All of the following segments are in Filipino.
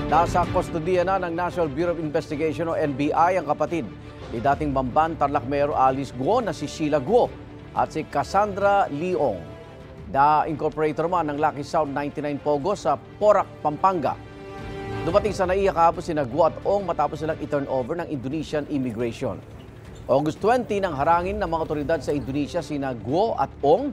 Nasa kustodiya na ng National Bureau of Investigation o NBI ang kapatid ni dating Bamban Tarlac Mayor Alice Guo na si Sheila Guo at si Cassandra Leong. Incorporator man ng Lucky South 99 Pogo sa Porac, Pampanga. Dumating sa NAIA kahapon sina Guo at Ong matapos silang i-turnover ng Indonesian Immigration. August 20 nang harangin ng mga otoridad sa Indonesia sina Guo at Ong.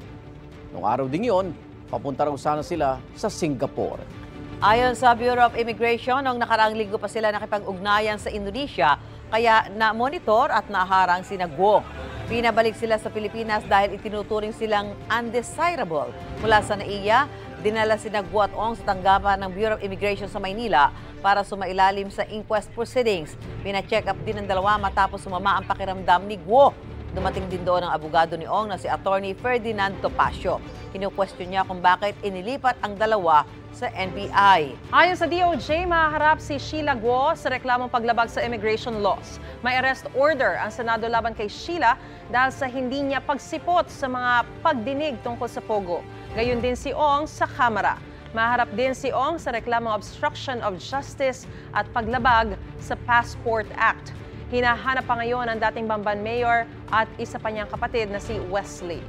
Noong araw ding yon, papunta raw sana sila sa Singapore. Ayon sa Bureau of Immigration, noong nakaraang linggo pa sila nakipag-ugnayan sa Indonesia, kaya na-monitor at naharang sina Guo. Pinabalik sila sa Pilipinas dahil itinuturing silang undesirable. Mula sa NAIA, dinala sina Guo at Ong sa tanggapan ng Bureau of Immigration sa Maynila para sumailalim sa inquest proceedings. Pina-check up din ng dalawa matapos sumama ang pakiramdam ni Guo. Dumating din doon ang abogado ni Ong na si Attorney Ferdinand Topacio. Kinu-question niya kung bakit inilipat ang dalawa sa NBI. Ayon sa DOJ, mahaharap si Sheila Guo sa reklamong paglabag sa immigration laws. May arrest order ang Senado laban kay Sheila dahil sa hindi niya pagsipot sa mga pagdinig tungkol sa Pogo. Gayon din si Ong sa Kamara. Maharap din si Ong sa reklamong obstruction of justice at paglabag sa Passport Act. Hinahanap pa ngayon ang dating Bamban Mayor at isa pa niyang kapatid na si Wesley.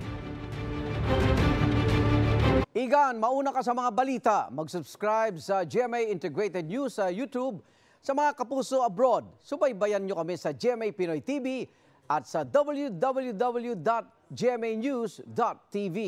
Igan, mauna ka sa mga balita. Mag-subscribe sa GMA Integrated News sa YouTube. Sa mga kapuso abroad, subaybayan nyo kami sa GMA Pinoy TV at sa www.gmanews.tv.